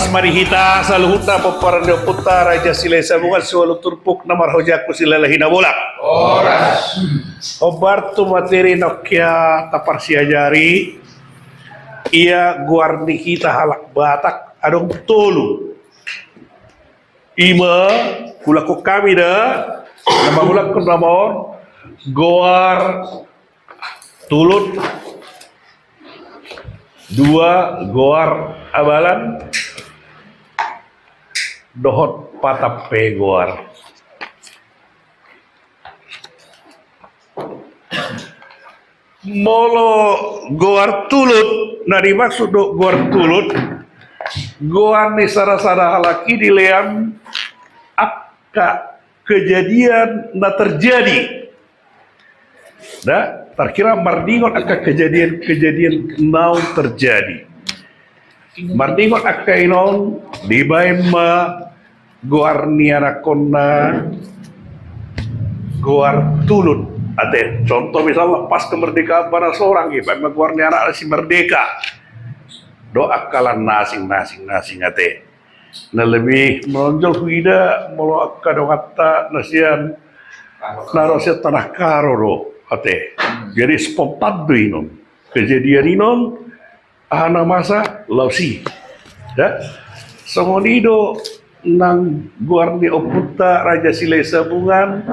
marihita sa luhuta paparanda puta raja sila sabungan suwalu turpuk na marhojaku sila lahina bola. Oras. Obartu materi nokya tapar siajari ia guarni kita halak batak adong tolu. Ima kulaku kami dah nama hulak kun namon goar tulut dua goar abalan dohot patap pegoar molo goar tulut nah dimaksud goar tulut goar ni sara-sara halaki di leam akka kejadian na terjadi nah terkira mardingon akka kejadian naun terjadi mardingon akka inon di baima goar niara konna goar tulut ate contoh misalnya pas kemerdekaan pada seorang ibu goar niara si merdeka doa kalan nasing ate na lebih menonjol huida molo akka dongata nasian narosia tanah karo do ate jadi spontan do inon kejadian inon ana masa lausi ya songonido nang guarni oputa raja silai sabungan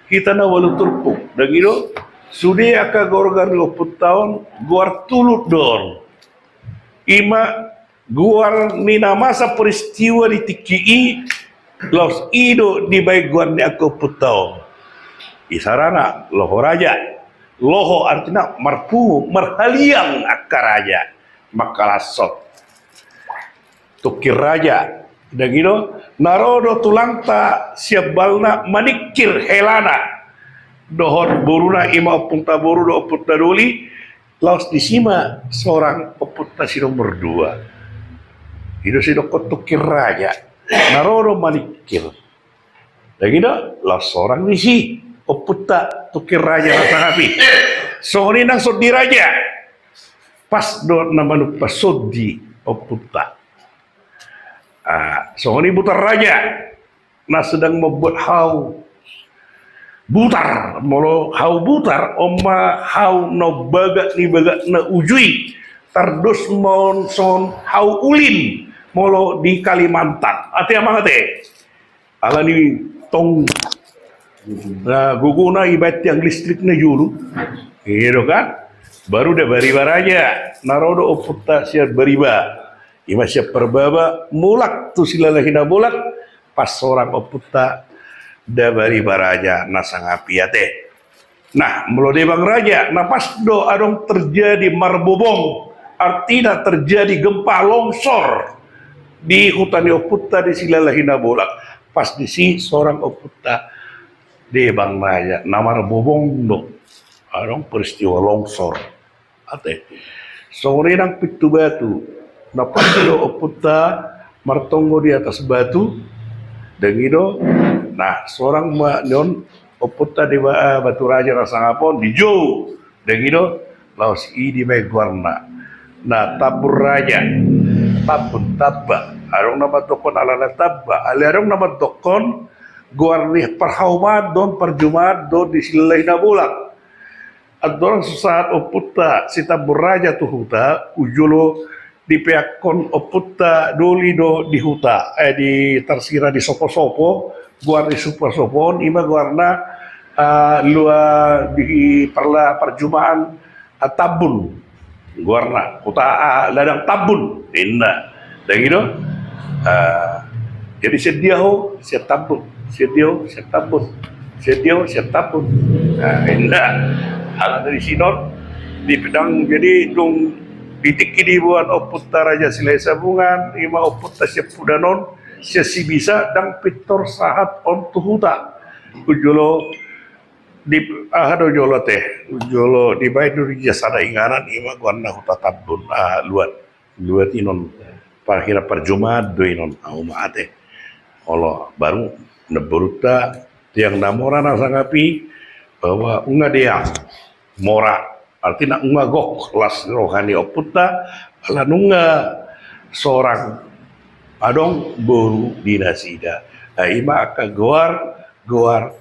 kita na walu turpuk dan ido sude aka gorgan oputaon guar tulut don ima guar nina masa peristiwa di TKI los ido di baik guarni aka oputaon isarana loho raja loho artinya marpu marhaliang aka raja makalasot tukir raja dan gitu narodo tulangta siap balna manikir helana dohon buruna ima opunta boru do opunta doli laos disima seorang opunta si nomor 2 itu si dokot tukir raja narodo manikir dan gitu laos seorang misi opunta tukir raja rasa api sohoni nang sodi raja pas do namanu pasodi opunta sohoni butar raja nah sedang membuat hau butar molo hau butar oma hau no bagat ni bagat na ujui tardus mon son hau ulin molo di Kalimantan ate amang ate ala ni tong guguna ibat yang listrik na julu gitu kan baru dah bariba raja narodo oputta siap bariba ima siap perbaba mulak tu silalahina mulak pas seorang oputta dabari baraja nasangapi ate nah melode bang raja nah pas do adong terjadi marbobong artinya terjadi gempa longsor di hutan oputta di silalahina mulak pas di si seorang oputta de bang raja nama marbobong do adong peristiwa longsor ate sore nang pitu batu napas do oputta martonggo di atas batu dan itu nah seorang non oputta di batu raja rasa ngapon di jauh dan itu laos i di megwarna nah tabur raja tabun tabba arong nama tokon alana tabba arong nama tokon guarni perhaumat don perjumat don di silaina bulan adorang sesaat oputta si tabur raja tuh huta ujulo di peakon oputta doli do di huta di tersira di sopo-sopo guar di super-sopon ima guarna lua di perla perjumaan tabun guarna huta ladang tabun inna dan gitu jadi sediaho siap tabun sediaho siap tabun sediaho siap tabun inna hal dari sinon di pedang jadi dong ditiki dibuat oputta raja silai sabungan ima oputta siap pudanon siasi bisa dang pitor sahat on tuhuta ujolo di ahado jolo teh ujolo di baik duri jasada ingaran ima guanna huta tabun luat inon parkira perjumat do inon auma ate Allah baru neberuta tiang namora nasangapi bahwa unga deang mora artinya unga gok las rohani oputta ala nunga seorang adong boru dinasida ima ka goar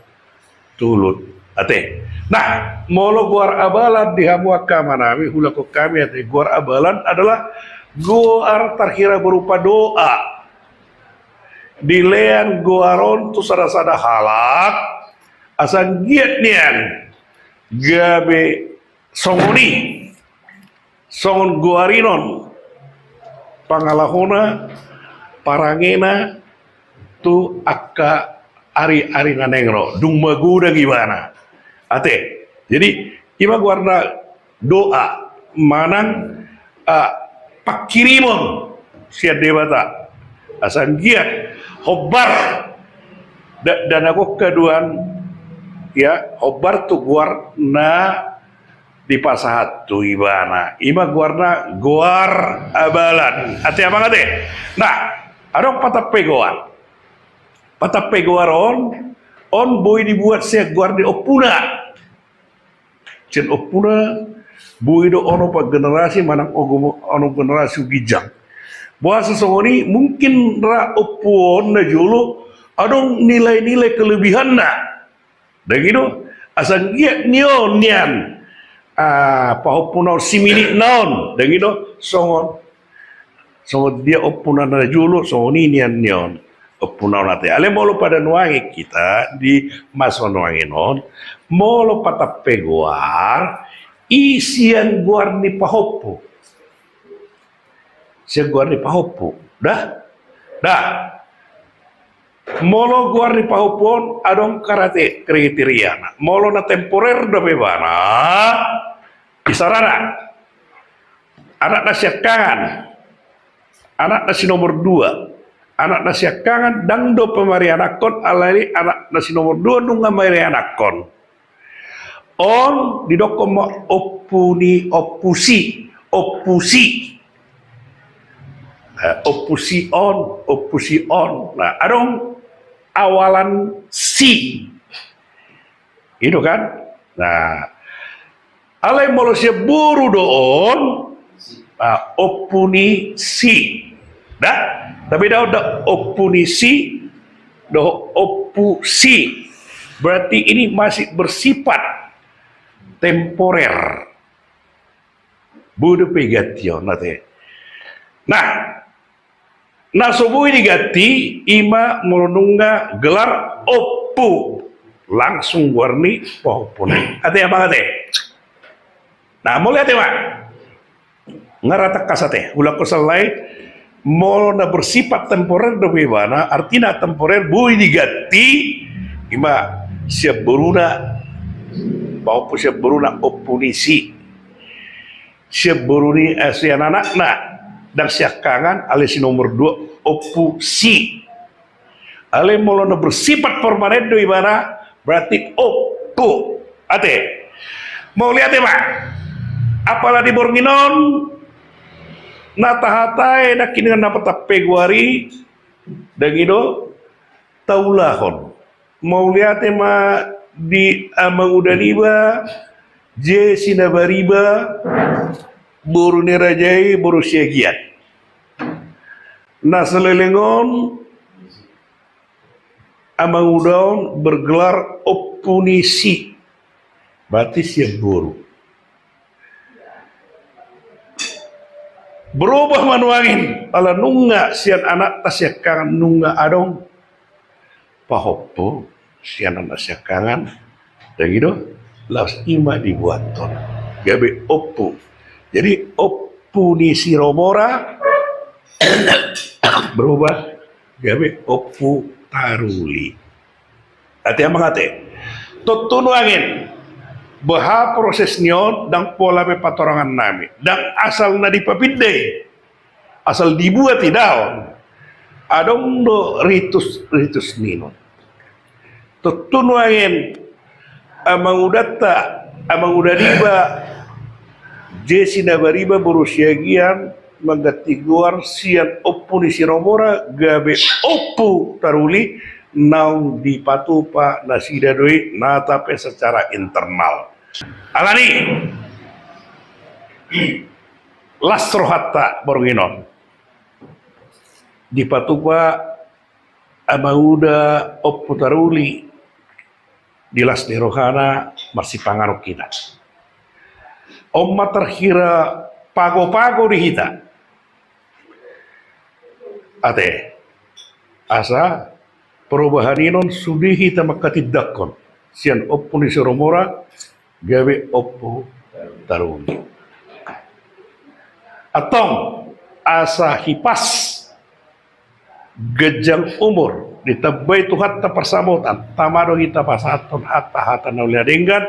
tulut ate. Nah, molo goar abalan di hamuaka manami hula ko kami ate. Goar abalan adalah goar terkira berupa doa. Dilean goaron tu sada-sada halak asang giat nian gabe songoni songon goarinon pangalahona parangena tu akka ari-ari nanengro dung maguda gimana ate. Jadi ima warna doa manang pakirimon siat dewata asang giat hobar dan aku keduan ya hobar tu guar na di pasahat tu ibana ima guarna goar abalan ate apa ate. Nah adong patape goar on boy dibuat sia guar di opuna cen opuna boy do ono pa generasi manang ono generasi gijang bahwa sesungguhnya mungkin ra opuon na julu adong nilai-nilai kelebihan na dan gitu asal dia nion nian pahopunaw simini naon dan gitu songon dia opunan na julu songon nian nion opunaw nate ale molo pada nuangi kita di maso nuangi non molo patape guar isian guar ni pahopo sia guar ni pahopo dah molo guar ni pahopon adong karate kriteria molo na temporer do bebana isarana anak na siakangan anak na si nomor 2 anak na siakangan dangdo pemarianakon alari anak na si nomor 2 nunga marianakon on didoko opusi opusion. Nah, adong awalan si. Itu kan? Nah, alai molo sia buru doon opunisi. Dah, tapi dah opunisi do opusi. Berarti ini masih bersifat temporer. Budu pegation nate. Nah, nasobu ini gati ima menungga gelar opu langsung warni pohon ate apa ate. Nah mulai ate mak ngarata kasate ulah kosalai molo na bersifat temporer do bebana artinya temporer bu ini gati ima siap beruna bahwa siap beruna opunisi siap beruni asian anak nak dan siakangan alisi nomor 2 opusi ale molono bersifat permanen do ibara berarti opu ate mau lihat ya pak apalah di borginon natahatai nakini napa tapeguari dan itu taulahon mau lihat ya di amangudaniba je sinabariba boru nerajai boru siagiat nah selelengon amang udaon bergelar opunisi berarti siap boru berubah manuangin ala nunga sian anak tasyakangan nunga adong pahopo sian anak tasyakangan dan gitu laos ima dibuaton gabe opu. Jadi opunisi romora berubah gabe opu taruli. Ate amang ate. Tutunu angin. Baha proses nion dan pola patorangan nami. Dan asal na dipapinde. Asal dibuat daon. Adong do ritus ninon. Tutunu angin. Amang udah diba Jesi nabariba berusia gian menggati guar sian opunisi romora gabe opu taruli naung di patupa nasida doi natape secara internal alani lasrohatta borginon di patupa amauda opputaruli di las rohana masih pangaruh kita. Omma terkira pago-pago di kita. Ate, asa perubahan inon sudi kita makatidakon. Sian oppo ni Soromora gawe oppo taruni. Atong asa hipas gejang umur ditabay tuhat ta persamutan tamado kita pasaton hatta nauliadenggan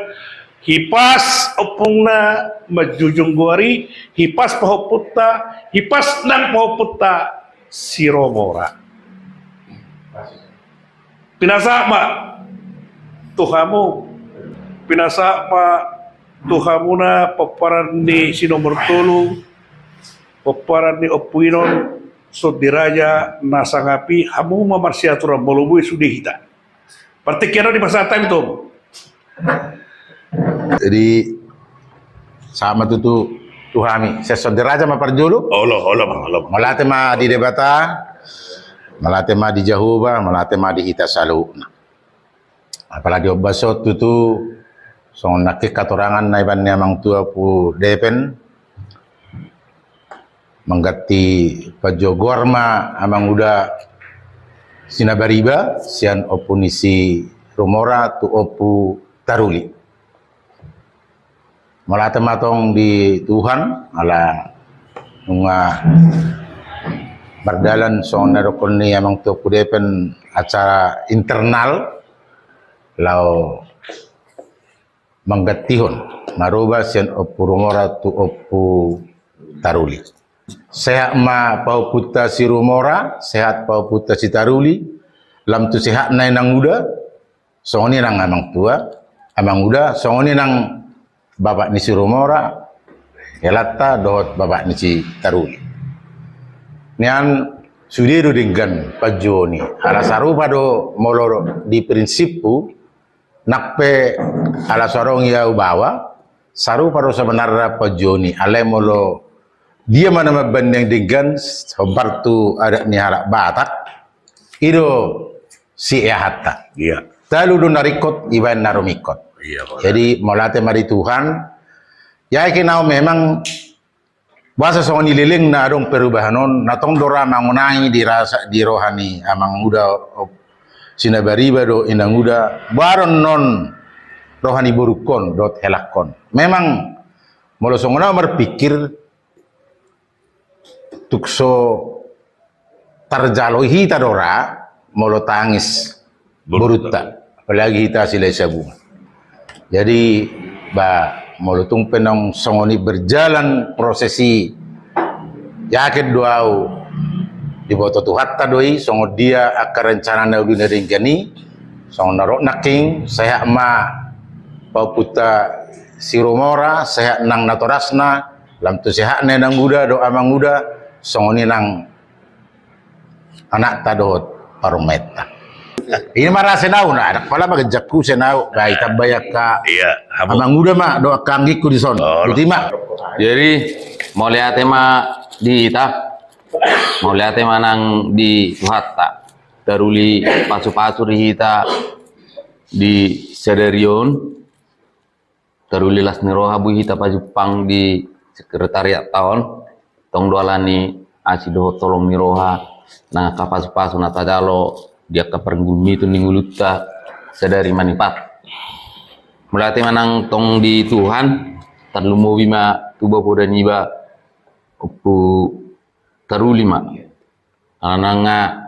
hipas opong na majujung guari hipas pahoputta hipas nang pahoputta Siromora pinasa ma tuhamu pinasa ma tuhamu na paparan ni sinomor tulu paparan ni opuinon so diraja nasangapi hamu mamarsiatura molubui sudihita. Partikiano di masa time itu. Jadi sama tutu tuhami seso diraja maparjulu. Allah. Malate ma di debata, malate ma di jahuba, malate ma di hita salu. Apalagi obaso tutu song nakik katorangan na iban amang tua pu depen menggati pajogorma amang uda sinabariba sian opunisi Romora tu opu taruli malate matong di Tuhan ala nunga berdalan song narokoni amang tu kudepen acara internal lau menggatihon maruba sian opu Romora tu opu taruli. Sehat ma pau puta si Romora, sehat pau puta si Taruli, lam tu sehat nai nang uda, songoni nang amang tua, amang uda, songoni nang bapak ni si Romora, elata dohot bapak ni si Taruli. Nian sudiru dengan pajoni, ala sarupa do moloro di prinsipu, nakpe ala sorong ya ubawa, sarupa do sebenarnya pajoni, ale molo dia mana mabanding dengan sebartu ada ni halak batak itu si hatta Iya. talu do narikot iban narumikot Iya. jadi molate mari Tuhan ya kinau memang bahasa songoni liling na dong perubahanon natong dora mangunangi dirasa di rohani amang uda sinabariba do inang uda baron non rohani burukon dot helakon memang molo songona berpikir tukso tarjalo hita dora molo tangis buruta apalagi hita sila sabungan jadi ba molo tung penong songoni berjalan prosesi yakin doau di boto tuhatta doi songo dia akar rencana na dunia ringgani songo narok naking saya ma paputa si Romora sehat nang natorasna lam tu sehat nang uda do amang uda songoni nang anak tadot parumeta. Ini marah senau na anak pala magjakku senau kai tabayak ka Iya, amang uda ma do kanggiku di sono. Ultima. Jadi mau lihat tema di ita, mau lihat tema nang di Tuhatta, teruli pasu-pasu di hita di Sederion, teruli las niroha bu hita pajupang di sekretariat tahun. Tong doalani asido tolong miroha na kapas-pas na tajalo dia kapergumi itu ningguluta sadari manipat melati manang tong di Tuhan tarlumo bima tuba poda niba upu taruli ma ananga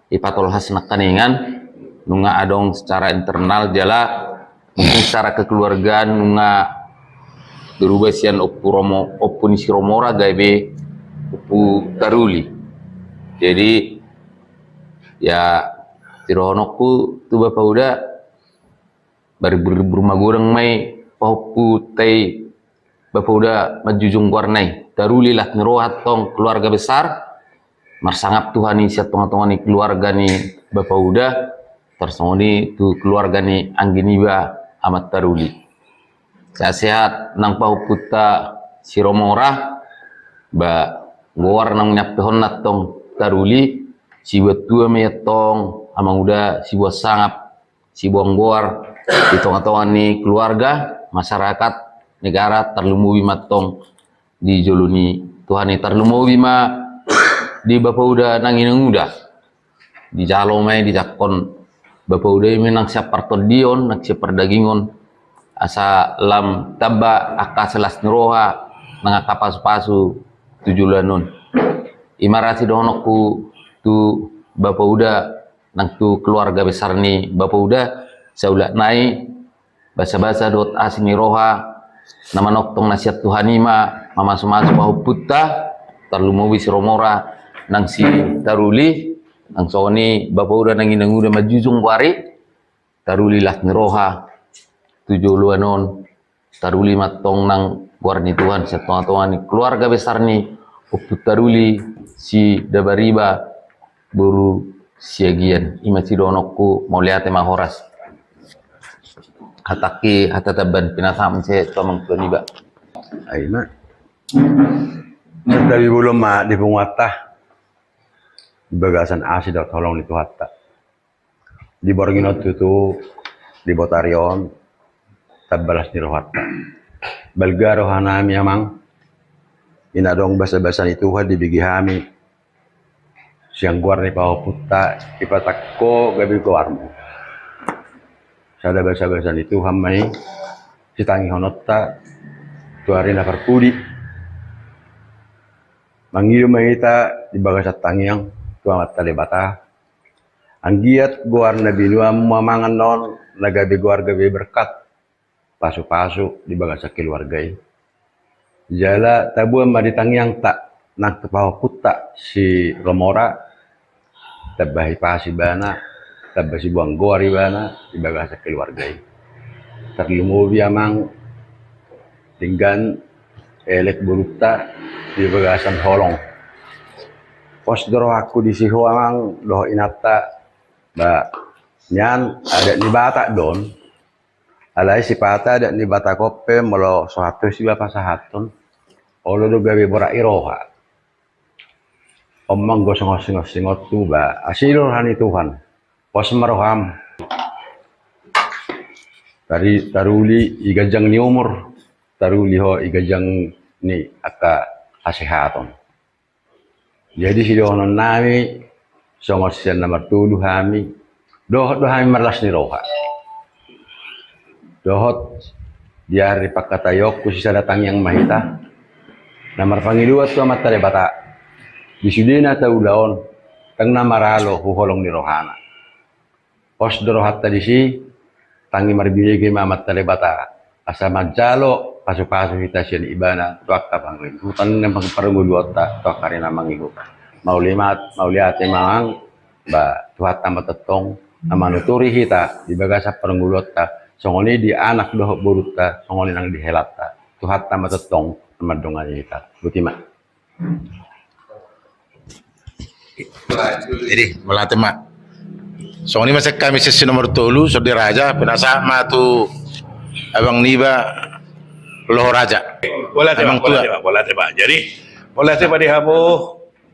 ipatol hasna kaningan nunga adong secara internal jala mungkin secara kekeluargaan nunga berubah sian opu ni si Romora gaibe upu taruli jadi ya tirohonokku tu bapak udah bari berumah goreng mai paupu tei bapak udah majujung warnai taruli lah ngerohat tong keluarga besar marsangap Tuhan siat tonga-tonga ni keluarga ni bapak udah tersongoni tu keluarga ni angginiba amat taruli sehat nang pauputa si Romora ba gowar nang nyapehon natong taruli si buat tua metong amang udah si buat sangap si buang goar di tengah-tengah ni keluarga masyarakat negara terlumui matong di joluni Tuhan ni terlumui ma di bapa udah nangin udah di jalo mai di jakon bapa udah menang siap partodion nak siap perdagingon asa lam tabba aka selas neroha nang kapasu-pasu tujulanon imarasi donokku tu bapa udah nang tu keluarga besar ni bapa udah saulah naik basa-basa dot asini roha nama noktong nasihat Tuhan ima mama sumasu bahu putta terlumowi si romora nang si taruli nang soni bapa udah nangin nang udah majujung wari taruli lah neroha tujuluanon taruli matong nang warni Tuhan setengah-tengah ni keluarga besar ni uput taruli si dabariba buru siagian ima si donokku mau lihat emang horas hataki hatataban pinasam se tomang tuniba Ay na. Dari belum ma di pungwata bagasan asid at tolong nito hatta. Di borginot itu di botarion tabalas ni rohatta. Balgaro hanami amang inadong basa-basa itu di bigihami siang guar ni pahoputta ipatakko gabi guarmo. Sada basa-basa itu hamai sitangi honotta tuari na perpudi mangiyo mahita di bagasat tangiang tuamat talibata anggiat guar na binua mamangan non nagabi guar gabi berkat pasu-pasu di bagasat keluargai jala tabuan ma di tangiang tak nak tepaho putta si romora tabahi pasi bana tabasi buang guari bana di bagasat keluargai terlumubi amang tinggan elek burukta di bagasan holong pos doro aku di siho amang doh inata ba nyan ada ni bata don alai si pata ada ni bata kope molo sohato si bapa sahaton olo do gawe bora iroha omang gosong-gosong tu ba asiro hani Tuhan pos maroham dari taruli igajang ni umur taruli ho igajang ni aka kasehaton. Jadi si dohonon nami songos sian nomor 7 hami dohot hami marlas ni roha. Dohot diari pakatayok ku sisa datang yang mahita. Namar pangiluat tu amat tare bata. Bisudina tau daon kang namaralo huholong ni rohana. Pos dorohat tadi si tangi marbiyege mamat tare bata. Asa majalo pasu-pasu kita sian ibana tuak kapangling hutan yang pangparunguluota tuak karina mangihu mau lihat emang ba tuhat tambah tetong nama nuturi kita di bagasa parunguluota songoni di anak doh buruta songoni nang dihelata tuhat tambah tetong nama dongan kita butima Jadi melatih mak songoni masa kami sesi nomor 3 saudara raja penasa ma tu abang niba loh raja. Boleh tebak. Jadi boleh tebak di habo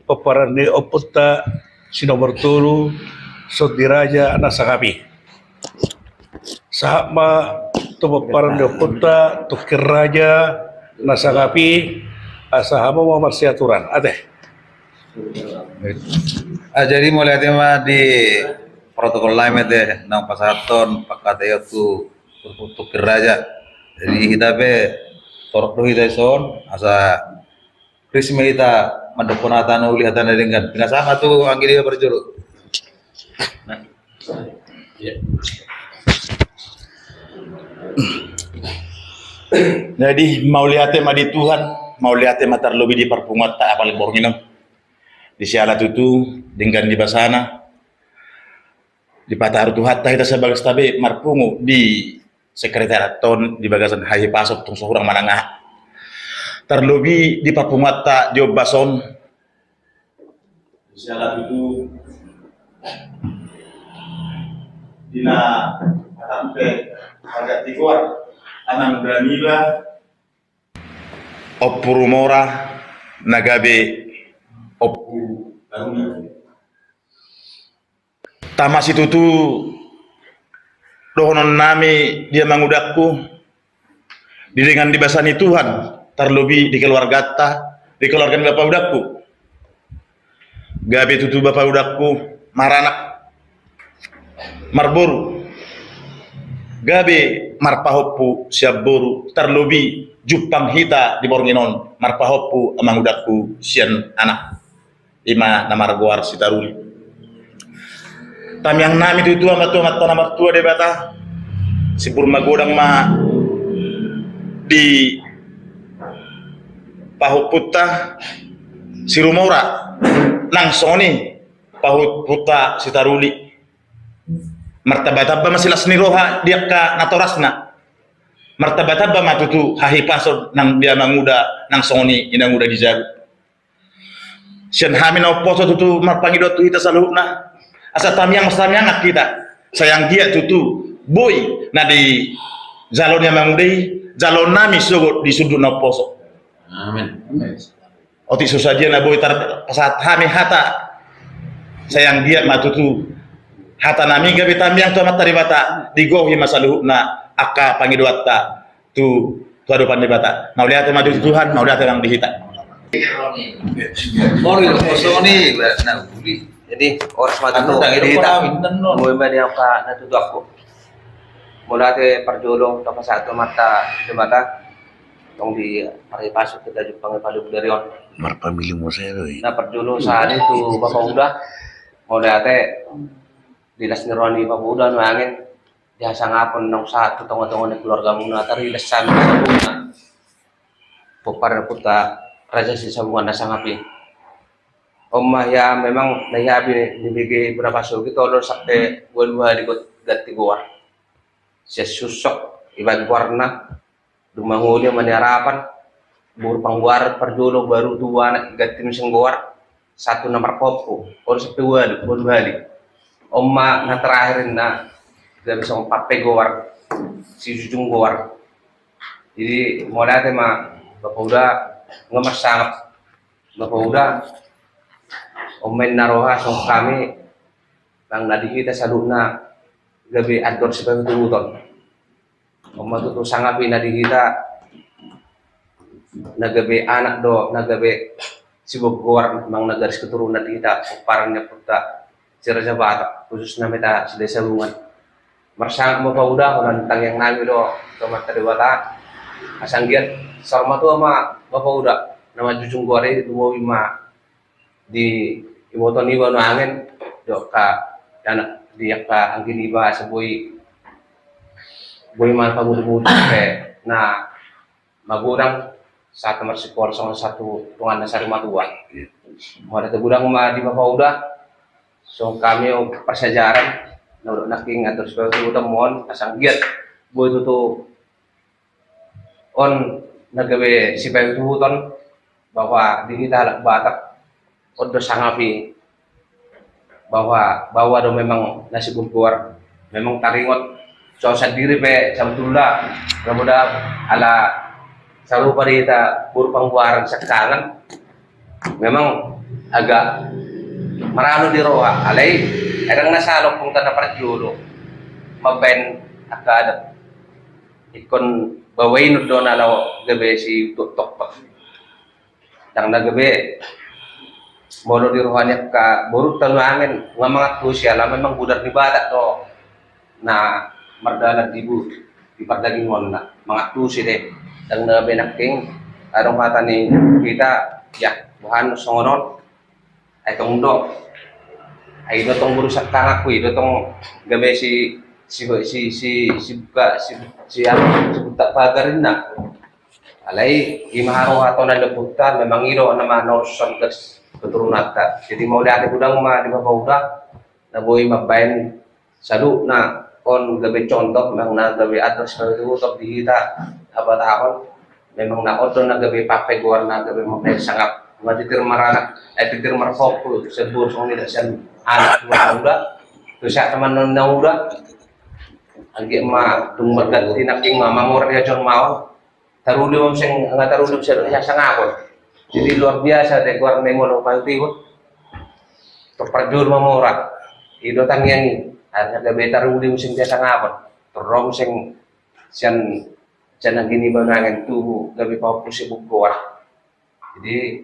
peperan di oputta si nomor 3 Sodiraja Nasakapi. Sama tu peperan di oputta Tukir Raja Nasakapi asahamo mau marsiaturan. Ate. Jadi mulai tema di protokol lain deh nang pasaton pakateo tu Tukir Raja. Jadi kita be torok do kita son asa krisme kita mandoponatan uli hatan dengan pinasama tu anggi dia berjuru. Nah. Jadi mau lihat tema di Tuhan, mau lihat tema terlebih di perpungat tak apal borngino. Di sialat itu dengan di basana di pataru Tuhan kita sebagai stabe marpungu di sekretariat ton di bagasan haji pasok tung seorang manangah terlebih di papumata Job Bason sialat itu dina sampai agak tikuar anang beraniba opurumora nagabe opu tamas itu tu dohonon nami dia mangudakku di dengan dibasani Tuhan terlebih di keluarga ta di keluarga bapak udakku gabe tutu bapak udakku maranak marboru gabe marpahoppu siap boru terlebih jupang hita di bornginon marpahoppu amang udakku sian anak ima namar goar sitaruli tam yang nami itu amat tanah mertua de bata si purma godang ma di pahuputta si rumora nang soni pahuputta sitaruli martabat masih lasni roha dia ka natorasna martabat matutu hahi pasod nang dia manguda nang soni inang udah dijago sian hamin oposo tutu marpangidot tu ita saluhna asa tamiang kita sayang dia tutu boy na di jalon yang mangudai jalon nami sogo di sudut oposo Amin. oti susadia na boy tar pasat hami hata sayang dia matutu hata nami gabi tamiang tu amat taribata digohi masaluhna aka pangiduatta tu adupan dibata mau lihat madu Tuhan mau lihat yang dihita Jadi oras matuto dihita mo man yang ka natuto ako mula te perjulong tapos sa ato mata tong di paripasok kita di pangipalug derion Marpamili mo saya na perjulong sa ani tu Bapak Uda mula te dilas ni Roni Bapak Uda mangin diasa ngapon nang satu tong-tong ni keluarga muna tari lesan sa buna popar puta raja si sabungan na sangapi Omah ya memang nahihabi nibigay berapa sugi tolong sakte buah di gati gua siya susok iban warna dumanguli manirapan bur pangguar perjulo baru dua nak gati miseng guar satu nomor popo or sa tuwali Omah na terakhirin na dari song pape guar si jujung guar jadi mulai tema Bapak udah ngemasang Bapak udah Omen naroha song kami nang nadikita sa luna gabi ador sebagai turuton. Oma tutu sangapi nadikita nagabi anak do nagabi sibuk keluar mang nagaris keturunan kita parangnya puta siraja bata khusus namita sa desa bungan. Marsang mo pa udah kunan tang yang nami do tomat dewata asanggiat sarma tu ama bapa udah nama jujung gore dumo ma di imoton iba no angin do ka anak dia ka angin iba sa boy man pagudu pe na magurang sa kamar sikor sa satu tungan na sa rumah mo ada gudang ma di bapa udah so kami o persejaran na naking atur sa udah mon asanggiat boy tutu on nagawe si pagtuton bahwa di kita halak batak odo sangapi bahwa do memang nasi keluar memang taringot so sendiri pe samtula mudah ala sarupa dita burpang buaran sekarang memang agak marano di roha alay erang nasalok kung tanda perjulo maben akadat ikon bawain do na law gabi si tutok pa dang nagabi molo di rohanya ka burut tanangin nga mga tusya la memang budar ni bata to na mardana dibu di pagdaging mo na mga tusi de dang nagabi nakking arong kata ni kita ya buhan songonon ay tong do ay do tong burusak kangak ko do tong gabi si buta pagarin na alay imaharo ato na leputan memang iro naman norson gas keturunan ta jadi mau lihat gudang ma di bawah udah na boy mabayan sadu na on gabi contoh memang na gabi atas kalau top di kita apa tahun memang na odo na gabi pape guar na gabi mabayan sangat matitir marana titir marfoku sebur song tidak sen anak udah terus ya teman na udah agi ma tung magat tinaking mamamor ya jon mau tarulum sing nga tarulum sa sangapon jadi luar biasa de guar nemo no palti ko to parjur mamora Ido tangiangi arnya gabe taruli musing jasa ngapon terong sing sian sian gini banangan tu gabe paupusi bukuar. Jadi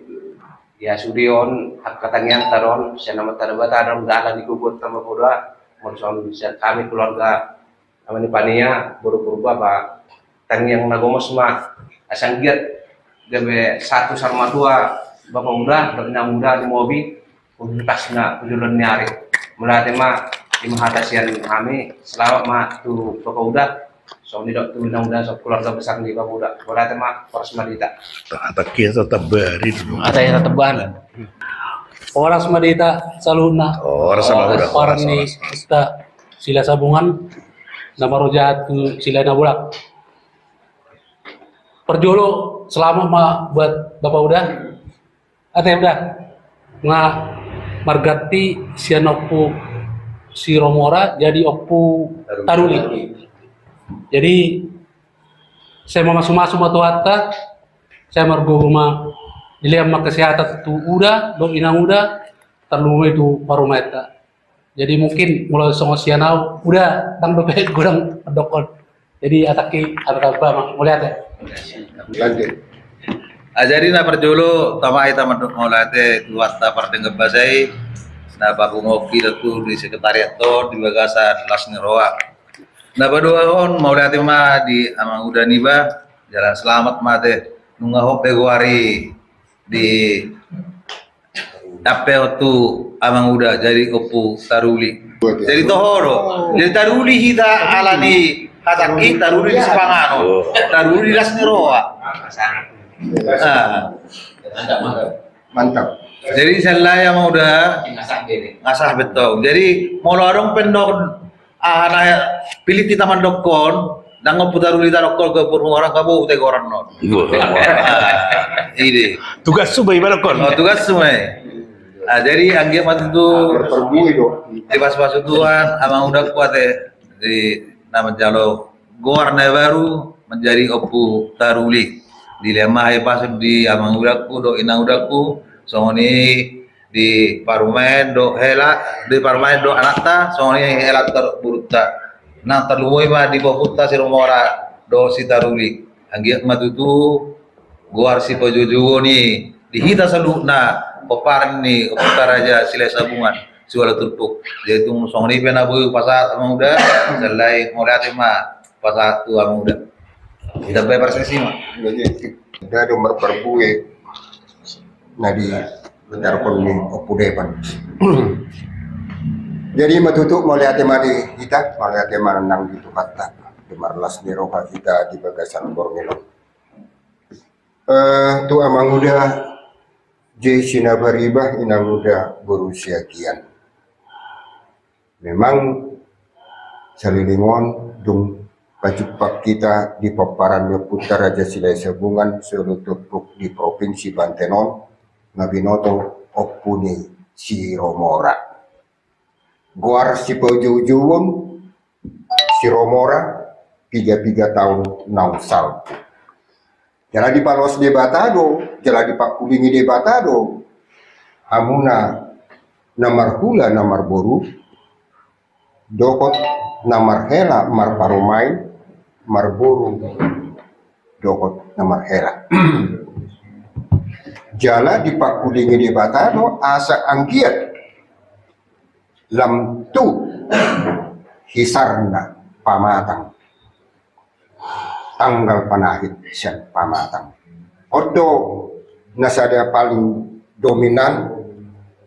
ya sudion hak katangian taron sian nama tanaba taron dalan dikubur tambah bodoh monson sian kami keluarga namanya pania buru-buru bapak tangiang nagomos mah asang giat gabe satu sama dua bapak muda dan muda di mobil untasna ujulan nyari mulai tema di mahatasian kami selamat mah tu bapak muda so ni dok tu muda so keluarga besar di bapak muda mulai tema Poras Madita Tak kira tetap beri dulu. ada yang tebalan. Poras Madita saluna. Orang sama udah. Orang ni kita sila sabungan nama rojahat tu sila nabulak. Perjolo selama mah buat bapak udah. Ada udah. Nga margati sianopu si Romora jadi opu Taruli. Jadi saya mau masuk atau hatta saya margo rumah dilihat mak kesehatan itu udah do inang udah terlalu itu parumeta. Jadi mungkin mulai songosianau udah tang bebek kurang dokon. Jadi ataki ada apa mulai ada. Ajari na perjolo tama ita mulate tuwata parte ngebasai na baku ngopi tu di sekretariat to di bagasan Lasni Roa. Na badua on maulate ma di amang udah niba jalan selamat mate nunga hope guari di ape tu amang udah jadi opu Taruli. Jadi tohoro. Jadi Taruli hita alani hataki Taruli di Sepangano. Taruli Lasni Roa. Mantap. Jadi saya mau udah ngasah betul. Jadi mau lorong pendok anak pilih kita mandokon dan ngoputar uli tarokol ke orang kamu udah orang non. Ini Tugas su bagaimana kon? oh, tugas semua. Nah, jadi anggap waktu itu di pas-pas tuan amang udah kuat di nama jalo Gowarna baru menjadi opu Taruli. Di lemah pas di amang udakku do inang udakku songoni di parumen do hela di parumen do anakta songoni hela terburuta nah terluwe mah di poputa si Romora do si Taruli anggiat matutu guar si pojojo ni di hita salukna popar ni opar raja sila sabungan suara turpuk jadi tu songoni penabu pasat amang udah selai morate mah pasat tu amang udah kita bayar persesi mah Dari merperbue nadi bentar ni opudepan. Jadi matutuk melihat mari kita melihat nang gitu kata demarlas di roha kita di bagasan Borneo. Tu amang udah J Sinabariba inang udah berusia kian. Memang salilingon dung Pajupak kita di paparannya Putra Raja Silai Sabungan Selutupuk di Provinsi Bantenon Ngabinoto Opuni si Romora Guar si Pojujuwong si Romora 3 tahun nausal Jala di Palos de Batado Jala di Pakulingi de Batado Hamuna Namar Hula Namar Boru Dokot Namar Hela Mar Parumai Marburu dokot namar hera. Jala di Pakulingi di Batano asa anggiat lamtu hisarna pamatang tanggal panahit siya pamatang. Odo nasada paling dominan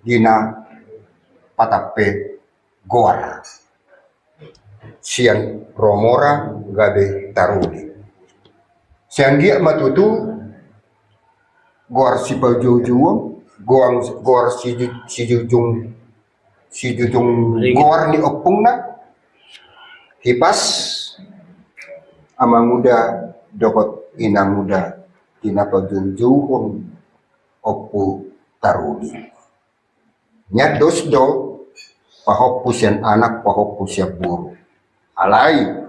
dina patape goar. Sian Romora gabe Taruli. Sian dia matutu goar si Pajujuwong, goar si jujung goar ni opungna hipas amang muda dokot ina muda tina Pajujuwong opu Taruli. Nya dosdo pahopus yan anak pahopus ya buru. Alai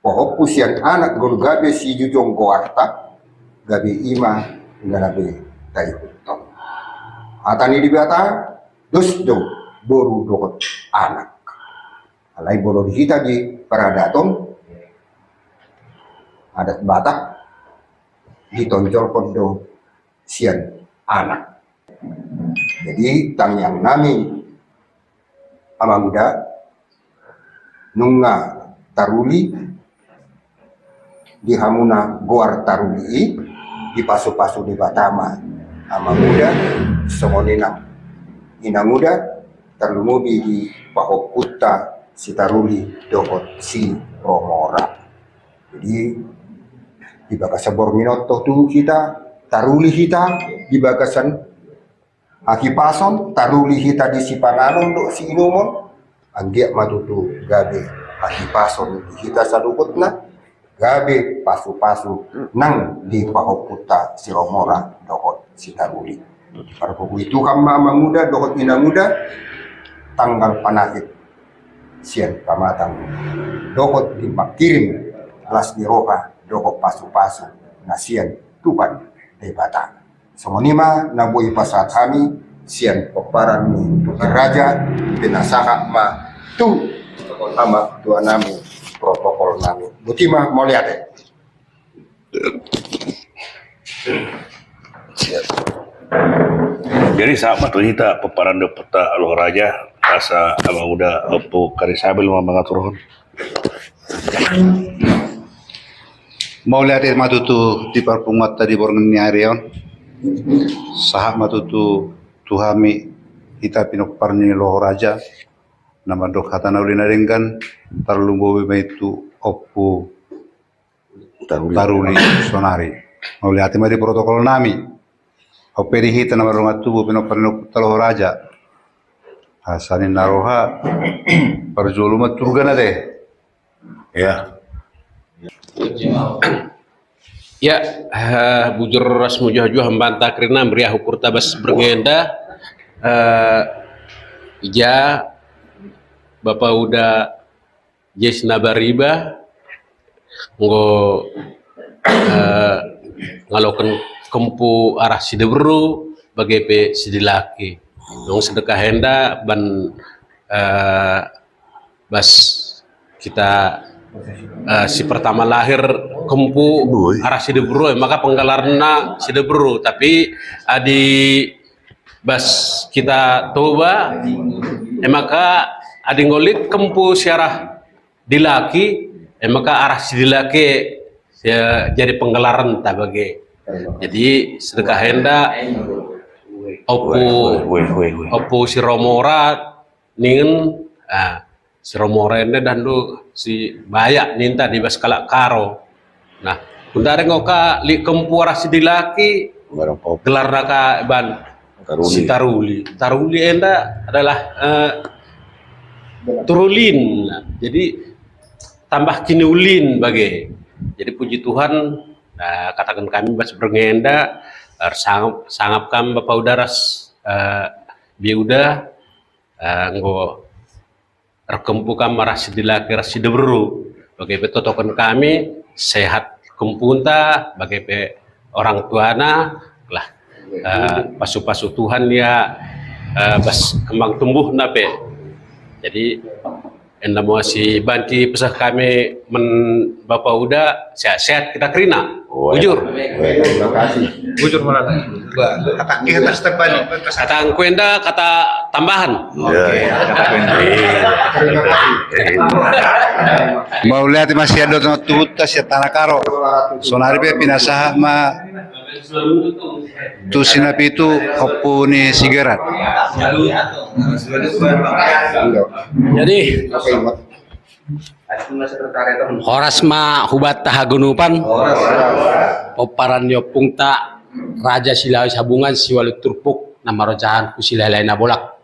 pohopus yang anak gol gabe si jujong goarta gabe ima ganabe tayo tong atani di bata dosdo boru dokot anak. Alai bolo kita di Paradaton adat Batak ditonjol kondo sian anak. Jadi tang yang nami ama muda nunga taruli di hamuna goar taruli di pasu-pasu di Batama ama muda semonina ina muda terlumubi di Pahoputta si taruli dokot si Romora. Jadi di bagasan Borminoto tu kita taruli kita di bagasan Akipason taruli kita di Sipananon do si Inumon anggiak matutu gabe Akipason kita sadukutna gabe pasu-pasu nang di Pahoputta si Romora dokot si taruli. Para buku itu kama muda dokot ina muda tanggal panakit sian pamatang dokot di makirim las di roha dokot pasu-pasu nasian tupan debata semonima nabui pasat kami sian peparan tukir raja binasaha ma tu ama tua nami protokol nami butima mau lihat Jadi sama tuh kita peparan de peta aloh raja asa ama udah opo karisabil mengaturun. Mau lihat matutu di perpungat tadi borngeni arion. Sahak matutu tuhami kita pinok parni loh raja. Nama dok hatana ulina dengan tarlumbo itu opo taruli sonari. Mau lihat di protokol nami. Operi hita nama rungat tubuh pinok parni loh raja. Hasanin naroha perjolumat turgana deh. Ya. Ya, bujur rasmujuh hambanta karena meriah ukur tabas bergenda. Ija Bapak udah Jes Nabariba ngalokan kempu arah Sidebru bagai pe Sidilaki. Dong sedekah henda ban bas kita si pertama lahir kempu arah Sidebru maka penggalarna Sidebru tapi di bas kita toba maka adi ngolit kempu siarah dilaki maka arah Sidilaki ya, jadi penggelaran tabage jadi sedekah henda opo si Romora ningen si Romora ini dan si Bayak ninta di Baskalak Karo. Nah, undare ngoka li kempu arah Sidilaki gelar naka ban si Taruli. Taruli enda adalah turulin. Jadi tambah kini ulin bagai. Jadi puji Tuhan katakan kami bas berngenda sangap kami Bapak Udaras biuda ngo rekempu kami arah Sidilaki arah Sidebru bagai petotokan kami sehat kempunta bagai pe orang tuana lah pasu-pasu Tuhan ya bas kembang tumbuh nape jadi enda mau si banti pesah kami Bapak udah sehat-sehat kita kerina bujur terima kasih Bujur mana? Kata kita setebani. kata kuenda kata tambahan Mau lihat masih ada tutas ya tanah karo. Sonari be pinasaha ma tu sinapi itu opuni sigaret. Jadi Horas ma hubat tahagunupan Poparan yopungta Raja Silawi Sabungan Siwalut Turpuk nama rojahan kusilai laina bolak.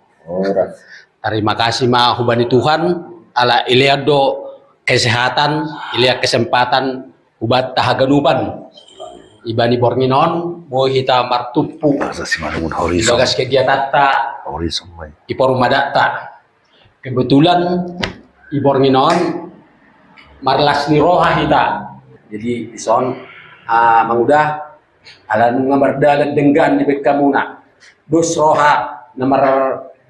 Terima kasih ma hubani Tuhan ala iliado kesehatan ilia kesempatan hubat tahagunupan ibani bornginon boy hita martupu bagas kegiatan ta iporumadatta kebetulan ibornginon marlas ni roha hita jadi ison mangudah ala nunga mardalan denggan di bekamuna dos roha nomor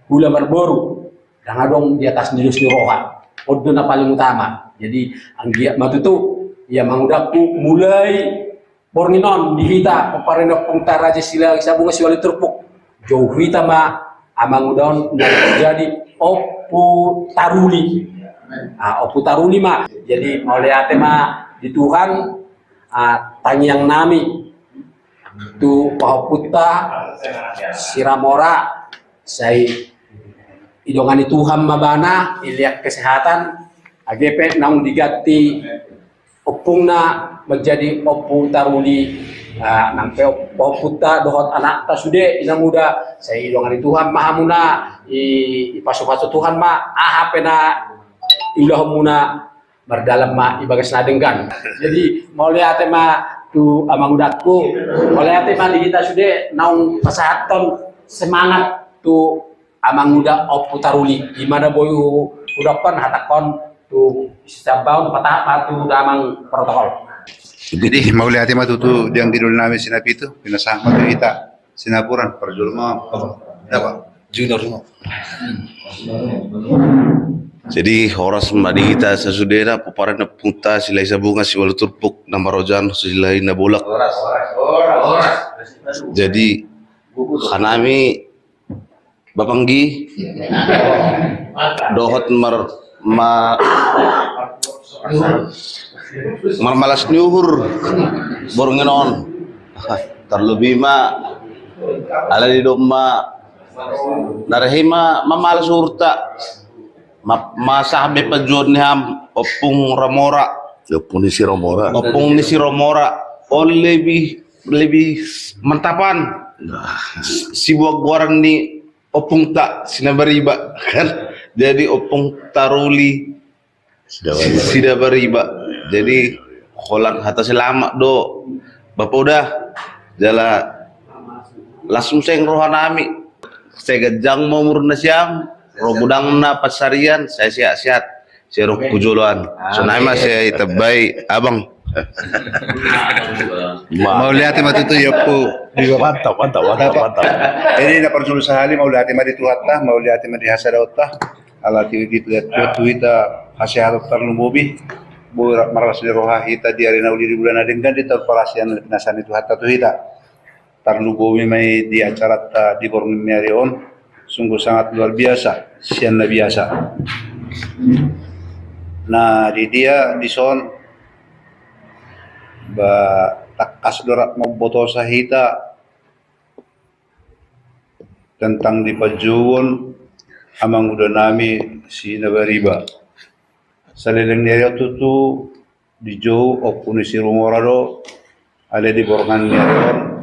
gula berboru dan adong di atas nilus niroha oddo na paling utama. Jadi anggia matutu ya mangudaku mulai bornginon di hita paparenok pung taraja sila sabunga siwali terpuk jauh hita ma amangudon jadi opu taruli. Opu taruli ma jadi mauleate ma di Tuhan tangiang nami tu pahoputta siramora saya idongani Tuhan mabana iliak kesehatan AGP naung diganti opungna menjadi opu taruli nampe oputta dohot anak tasude ina muda saya idongani Tuhan mahamuna ipaso-paso Tuhan ma ahapena ilah muna berdalam ma ibagas nadenggan. Jadi mau lihat ma tu amang udatku, mau lihat ma di kita sudah naung pasahaton semangat tu amang uda opu taruli. Gimana boyu udapan hatakon tu sabaun patah patu amang protokol. Jadi mau lihat mah tuh yang tidur namin sinapi itu pinasah mah kita sinapuran perjul mah apa junior semua. Jadi horas madi kita sesudera puparan na punta sila isa bunga si walu turpuk na marojan sila na bulak. Jadi kanami bapanggi dohot marmalas nyuhur borngenon terlebih ma ala di doma narehima mamalas urta masahabe pajuan ni ham opung ramora Opung ni si Romora. opung ni si romora lebih mantapan si buah guaran ni opung tak sinabariba kan jadi opung taruli sidabariba jadi kolan hata selama do bapak udah jala langsung saya rohanami saya gejang mau murna siam romudang na pasarian saya siat-siat saya roh pujuluan so naima saya itabai abang Mau lihat mah tuh ya pu Mantap. ini na perjul sahali mau lihat mah di tuhatta mau lihat mah di hasadauta ala ti di tuita hasadat tarlububi burak maras di roha hita di arena uli di bulan adenggan di terparasian pinasan itu hatta tuhita tarlububi mai di acara di Borneo sungguh sangat luar biasa, sianna biasa. Nah di dia di son ba takas dorak maboto sahita tentang di pajuwon amang udah nami si nabariba salileng niya tutu di jo opuni si rumorado ada di borongan niya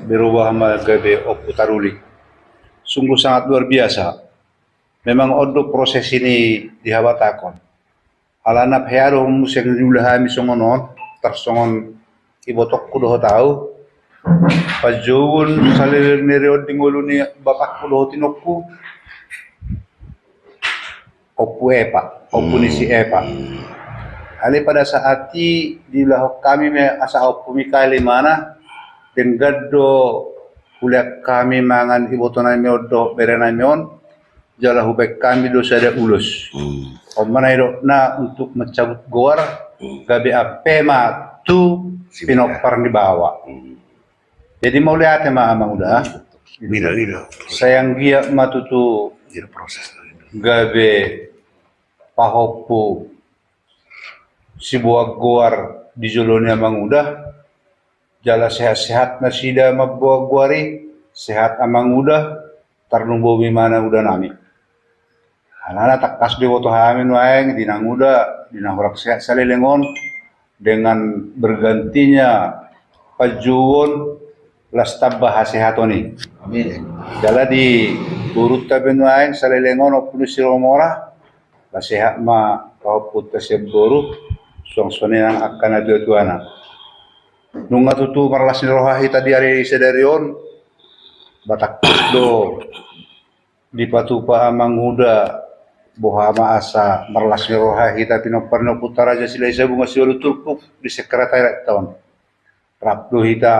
berubah sama gabe opu taruli sungguh sangat luar biasa. Memang odo proses ini dihabatakon. Alanap hearo museng julahami songonon tersongon ibotok kudo tahu. Pajun salir nere dingolu ni bapak kudo tinokku. Opu epa, opu nisi epa. Ali pada saat di lahok kami me asa opu mikali mana denggado kuliah kami mangan iboto nami odo berenami on jala hubek kami dosa ada ulus omana iro na untuk mencabut goar gabe apema tu pinopar di bawah jadi mau lihat ma amang udah Bila. sayang gia matutu gabe pahopu si buah goar di joloni amang udah jala sehat-sehat nasida mabbuah guari sehat amang udah tarnumbo bimana udah nami anana takas di woto hamin waeng dinang udah dinang horak sehat salilengon dengan bergantinya pajuwon las tabah sehatoni amin jala di urut taben waeng salilengon opulus siromora la sehat ma kauput tasib guru suang soneang akan ada tuana nunga tutu marlas ni roha hita di ari sedarion batak do di patupa amang uda bohama asa marlas ni roha hita pinoparno putara aja sila isa bunga siwalo turpuk di sekretariat tahun rapdo hita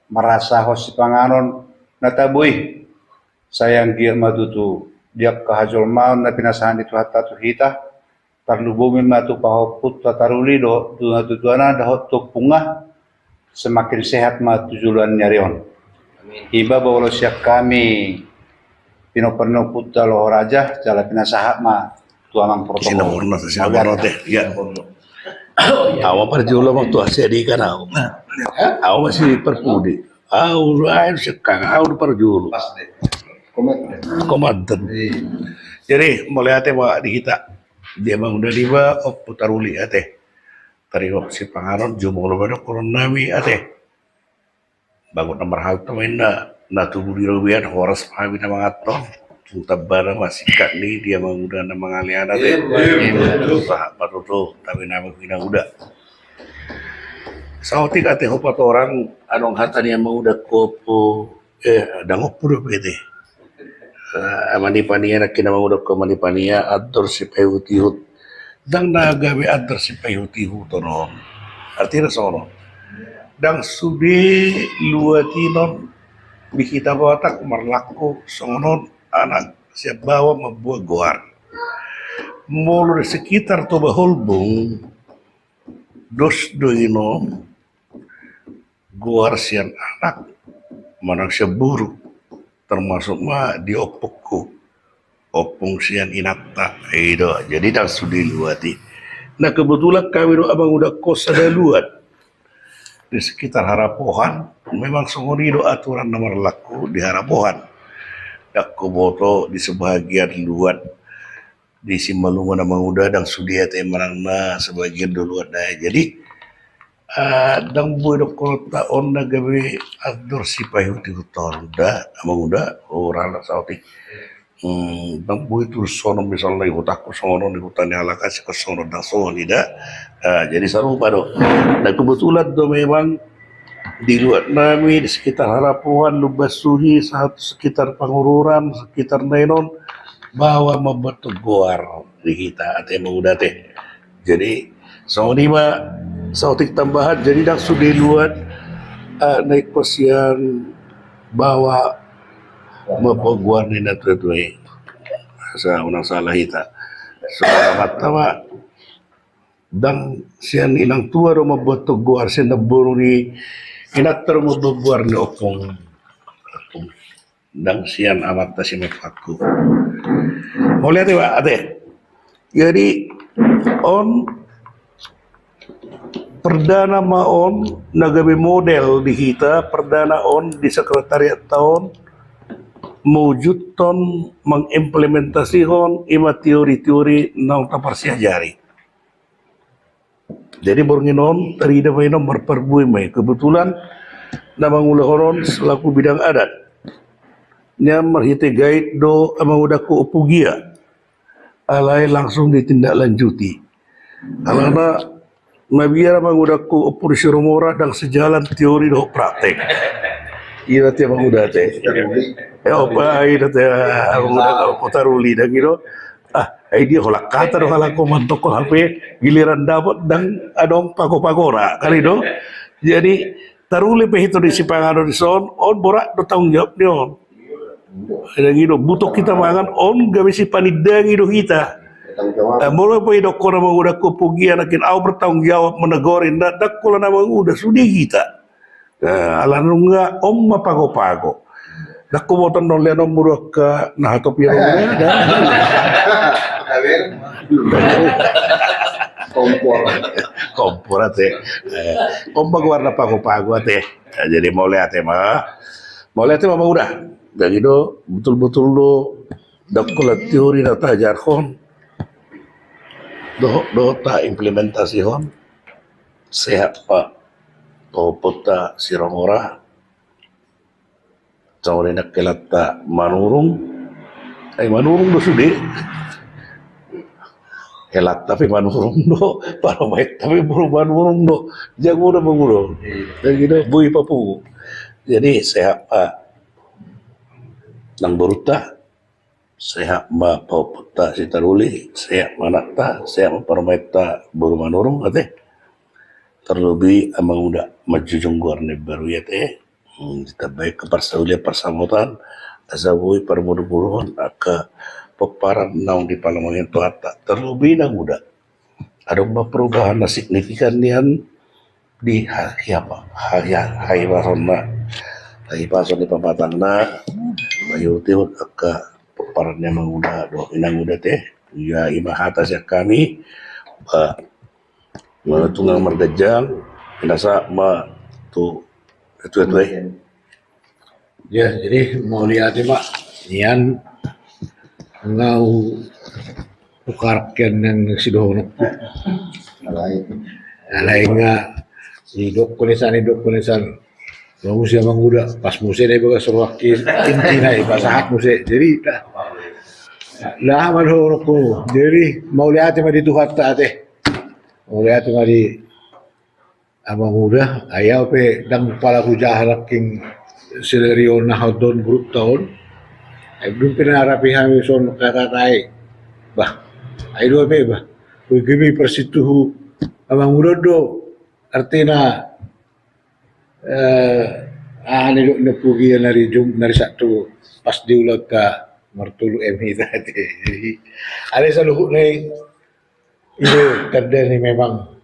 marasa hosi panganon nataboy sayang gia matutu dia kahajol maun na pinasahan itu hatta tu hita tarlubungin matu pahoput tataruli do tuana dahot tu punga semakin sehat matu juluan nyarion. Iba bawalo siap kami pinoperno putta loh raja jala pinasahat ma tuanang protokol. Sinamorno teh. Ya. Awa parjulo waktu asyik di kan aw. Aw masih perpudi. Aw air sekang aw parjulo. Komandan. Jadi mulai ate wa di kita dia bang udah diba putaruli ate. Tari si pangaron jumolo bado koron nami ate. Bangun nomor hal to menda na tubuh dirobian horas pahami na mga to. Tabara masikat ni dia mengudah nama ngalian ate. Usaha patuto tapi nama kina udah. Sautik ate hopat orang anong hata niya mengudah kopo dangok puro pwede. Manipania na kina mengudah ko manipania ador si payutihut. Dang nagawi ador si payutihut no. Artinya sono. Dang sudi luatinon bikita batak marlako sonon anak siap bawa membuat goar mulai sekitar toba holbung dos doino goar sian anak manang seburu termasuk ma di opokku opung sian inakta itu jadi dah sudi luati. Nah kebetulan kami do abang udah kos ada luat di sekitar Harapohan memang songoni do aturan nomor laku di Harapohan. Aku boto di sebagian luar di Simalungun nama udah dan sudia teh marangna sebagian duluan dah. Jadi dang boy do kota on gawe ador si payu di hutan dah ama udah orang sautik. Dang boy tu sono misalnya hutakku sono di hutan halaka si sono dah sono tidak. Jadi serupa do. Dan kebetulan do memang di luar nami di sekitar Harapuan, Lubasuhi, sekitar Pangururan, sekitar Nainon bawa membentuk goar di kita ate udah teh. Jadi sama sautik tambahan jadi dak sudah luar naik kosian bawa mempeguar ni natutui. Asa unang salah kita. Soalnya matawa dan sian ilang tua ro membentuk goar sian naburu ni inatter mo bebuar ni opong dang sian amat ta si mepaku. Mau lihat ya ate. Jadi on perdana maon nagabe model di kita perdana on di sekretariat tahun mewujud ton mengimplementasikan ima teori-teori nang taparsiah jari. Jadi bornginon tadi dapat nomor perbui mai kebetulan nama ngulahoron selaku bidang adat. Nya merhite guide do amang udah ku upugia. Alai langsung ditindaklanjuti. Alana mabiar amang udah ku upur Siromora dan sejalan teori do praktek. Iya teh amang udah teh. Apa iya teh amang udah putaruli dan gitu. Dia holak kata do halak komantoko HP giliran dapat dan adong pago-pagora kali do. Jadi taruli pe hito di sipangano di son on borak do tanggung jawab ni on. Dan gitu butuh kita mangan on gawe si panidang do kita. Mulai pe do kono udah kupugi anakin au bertanggung jawab menegorin dak kula nama udah sudi kita. Alan nga om mapago-pago. Dak ko boton non leno murok ka nahatop yun. Kompor ate. Kompor warna pago-pago ate. Jadi mau lihat mah udah. Dan itu betul-betul lo dakulah teori data jargon. Do ta implementasi hon. Sehat pak. Popota Siromora. Cawre nak kelata manurung. Manurung do sudah. Helat tapi manurung do, paromait tapi perubahan manurung do, jago udah mengurung, dan gitu bui papu. Jadi sehat pak, nang beruta, sehat ma pau peta si taruli, sehat manata, sehat paromait ta buru manurung ate, terlebih amang udah maju jungguar ne baru ya teh, kita baik ke persaulia persamutan, asabui permuru-muruan aka peparan naung di Palamongan Tuata terlebih na muda. Ada perubahan na signifikan nian di hari apa? Hari warona. Hari pason di pamatang na. Bayu tiwag ka peparannya menguda do inang uda teh. Ya imahata siya kami. Tunggang margajang. Inasa ma tu itu. Ya, jadi mau lihat mak, nian ngau tukarkan yang sidohonok. Alay nga hidup kulisan. Bangun siya manguda, pas musik na ibaga surwakir, inti na ibasahat musik. Jadi lah manhonok ko. Jadi mau lihat ma di tuhat ta ate. Mau lihat ma di abang muda, ayaw pe dang pala hujahan king Silerio na hodon grup tahun. Ay belum pinarapi kami son katatai. Bah, ay dua pe bah. Kami persituhu abang muda do artinya ani do napugi nari satu pas diulat ka martulu MI tadi. Jadi ada saluhut ni ide kada ni memang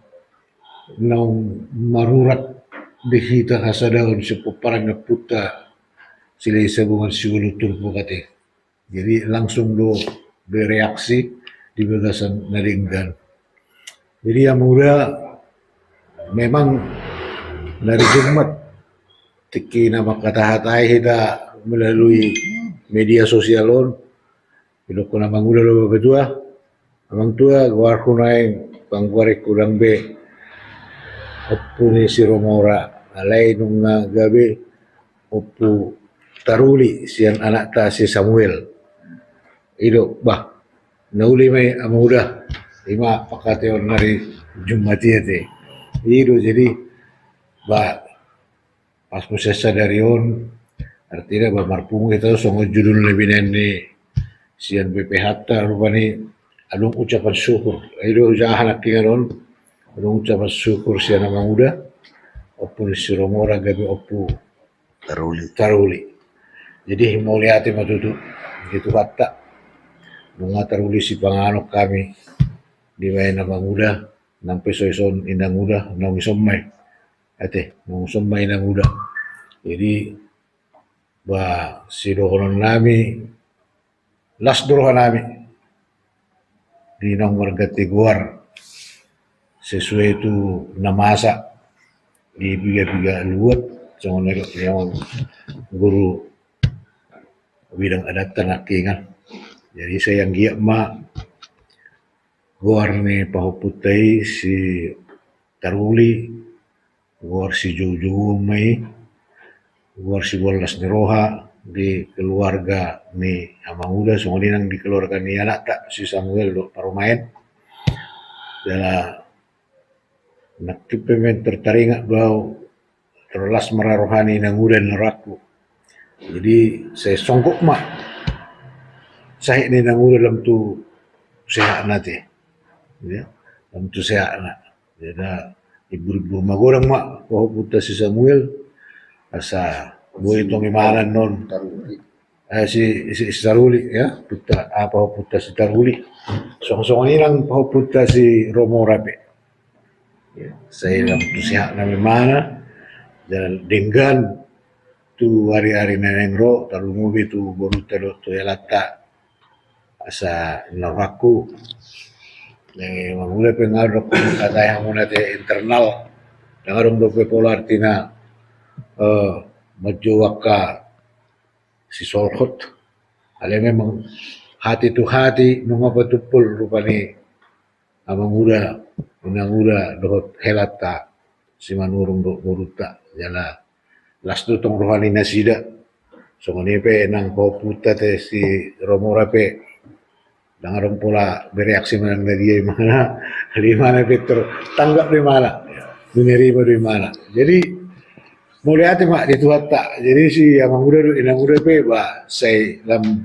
nang marurat dihita hasadaon si peparang na puta sila isabungan sigulutul po kati. Jadi langsung do bereaksi di bagasan naringgan. Jadi yang muda memang dari Jumat tiki nama kata-katai kita melalui media sosialon. Bila ko namang muda lo betua, amang tua guar ko na pangguari kurang be. Opo ni si Romora, alay nung gabi, opo taruli siyan anak ta si Samuel. Ido, bah, nauli may amuda, lima pakateon na rin Jumati ate. Ido, jadi, bah, pas mo siya sadari yun, artinya bah, marpungo kita so judul na binan ni siyan BPH ta, rupa ni, anong ucapan syukur. Ido, jahanak tingaron, anong ucapan syukur siya na manguda, opo ni si Romora gabi opo taruli. Jadi mau lihat matutu gitu kata mga taruli si panganok kami di may na manguda nang pesoison inang muda nang isomay nang isomay na muda. Jadi ba si dohonon nami las dohonon nami di nang warga Tiguar sesuai itu namasa di biga-biga luat sama yang guru bidang adat tanakingan. Jadi saya yang giat ma guar ni pahuputai si Taruli, guar si Jojo May, guar si Bolas ni Roha di keluarga ni Amanguda, sungulinang di keluarga ni anak tak si Samuel do parumain. Dala naktipemen tertaringak bau terlas merarohani nangudan neraku. Jadi saya songkok mak saya ni nangudan dalam tu sehat nanti, ya, dalam tu sehat nak. Jadi ibu-ibu magorang mak kau putar si Samuel asa boleh tong imanan non si Taruli ya putar apa putar si Taruli song-song ini lang putar si Romora pe. Ya, saya dalam tu sehat nama mana dan dengan tu hari-hari neneng ro talu mubi tu baru telo tu elata asa naraku ni mamula pengaruh kata yang muna te internal dengarong do pe polar tina majuwaka si Solhot ale memang hati tu hati nunga patupul rupani amang muda unang muda dohot helata si manurung do boruta jala las tu tong rohani nasida so ngoni pe nang ko puta te si Romora pe dangarong pula bereaksi menang dia mana limana Victor tanggap di mana menerima di mana. Jadi mulai hati mak di tuhat tak. Jadi si amang muda do inang muda pe ba saya dalam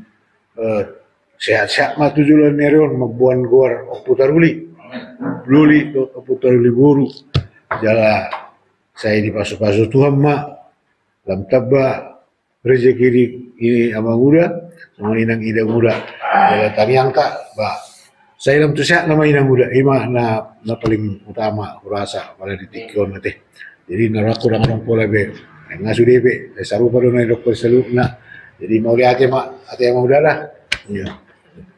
sehat-sehat mak tujuan neron mabuan guar Oputaruli luli Oputaruli guru jala saya di pasu-pasu Tuhan mak lam tabba rezeki ini ama muda, sama inang ida muda. Kalau tariang tak, bah. Saya dalam tu sehat nama inang muda, ima na paling utama kurasa pada ditikon nanti. Jadi naraku orang pola be, ngasu debe, saru pada nai dokter selalu nak. Jadi mau lihat ate yang muda lah. Ya.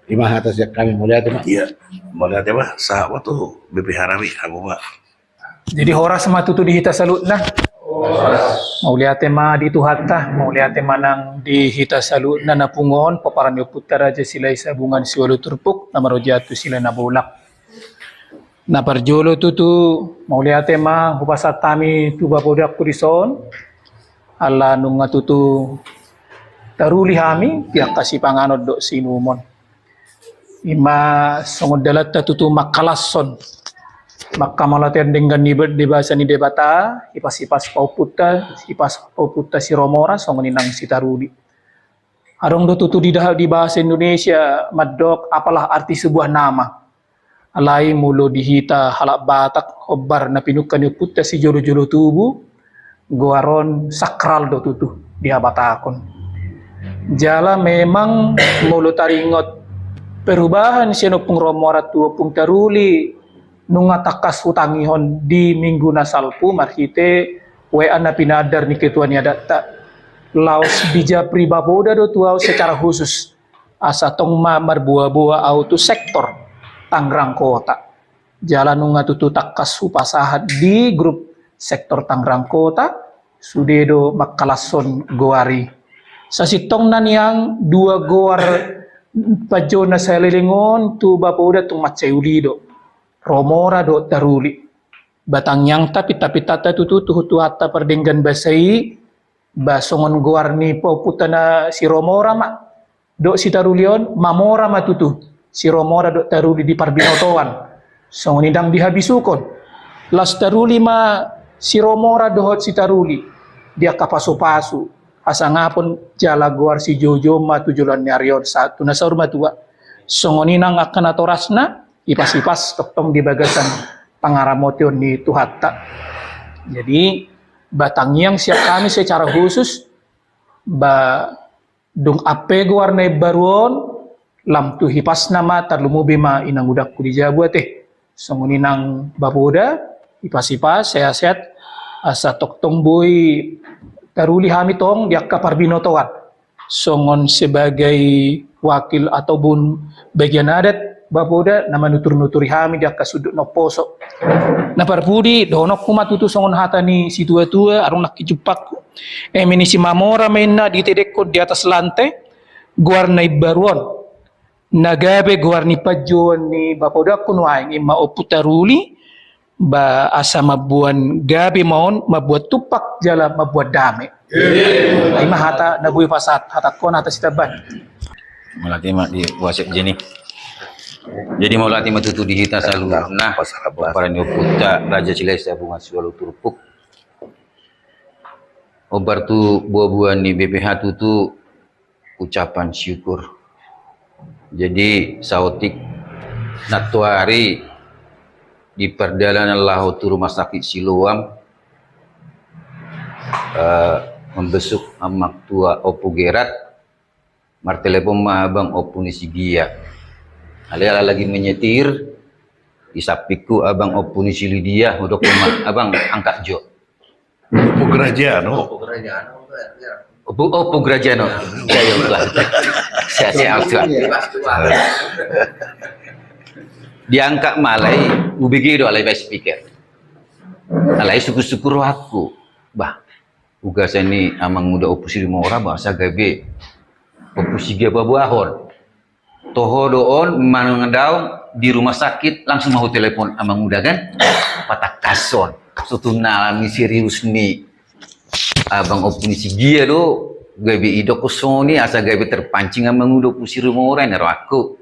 Ima atas kami mau lihat Iya, mau lihat mah sahabat tuh BP Harawi aku mah. Jadi horas sama tutu dihita salut nah. Mau lihat tema di tuhata, mau lihat tema nang dihita salut na napungon, paparan yo putara aja sila isabungan siwalo turpuk, na marojatu sila nabulak. Na parjolo tutu, mau lihat tema hubasat tami tuba bodak kurison, ala nunga tutu taruli hami, pihak kasih panganod do sinumon. Ima songod dalat tutu makalasson. Maka malatian dengan di bahasa ni debata, ipas pau puta si Romora, songon inang si Taruli. Arong do tutu di bahasa Indonesia, madok apalah arti sebuah nama. Alai mulo dihita halak Batak, obar na pinukan yu puta si jolo-jolo tubuh, guaron sakral do tutu dihabatakon. Jala memang mulo taringot perubahan siya pung Romora tuwa pung Taruli, nunga takas utangihon di minggu nasalpu marhite WA na pinadar ni ketua ni adata laos bija pribaboda do tuau secara khusus asa tong mamar buah-buah auto sektor Tangerang Kota jalan nunga tutu takas upasahat di grup sektor Tangerang Kota sudedo makalason goari sasitong nan yang dua goar pajona sa lilingon tu bapoda tung matsayulido Romora do Taruli batang yang tapi tata tutu hatta perdenggan basai basongon guarni poputana si Romora ma do si Tarulion mamora ma tutu si Romora do Taruli di parbinotoan songon indang dihabisukon las Taruli ma si Romora do si Taruli dia kapasu-pasu asa ngapon jala guar si Jojo ma tujulan nyarion satu nasaur ma tua songon inang akan atorasna ipas-ipas tong di bagasan pangaramotion di Tuhatta. Jadi batang yang siap kami secara khusus dung ape warna baruon lam tu hipas nama tarlumu bima inang udak ku dijabu teh. Songon inang baboda ipas-ipas sehat-sehat asa tong boy Taruli hami tong diak kaparbinotoan. Songon sebagai wakil ataupun bagian adat baboda nama nutur-nuturi hami dia kasudut no poso na parpudi donok kuma tutu songon hata ni si tua-tua arong nak kijupak mini si Mamora main di tedekko di atas lantai guarna ibaruan nagabe guarni pajon ni bapoda kunwaing ima oputaruli ba asa mabuan gabe maon mabuat tupak jala mabuat dame ima hata nabui fasat hata kon hata sitaban Malati mak di wasik jeni. Jadi mau latih matutu dihita selalu nah para puta Raja Cilai Sabungan Siwalu Turpuk obar tu buah-buahan di BPH tu ucapan syukur jadi sautik natuari di perjalanan laut rumah sakit Siloam membesuk amak tua Opu Gerat martelepon abang Opu Nisigia Alia lagi menyetir di sapiku abang Opuni Silidia untuk rumah abang angkat jo. Opo Grajano. Opo Grajano. Saya ulah. Saya tuan. Diangkat malai ubigi do alai speaker. Alai syukur-syukur aku. Bah. Uga seni amang muda Opu Sirimora bahasa gabe. Opu Sigia babuahon. Toho doon manungadaw di rumah sakit langsung mau telepon amang muda kan patak kason sutun nalami serius ni abang Opuni Sigia do gabi idok kusoni asa gabi terpancing amang muda pusir rumora nero aku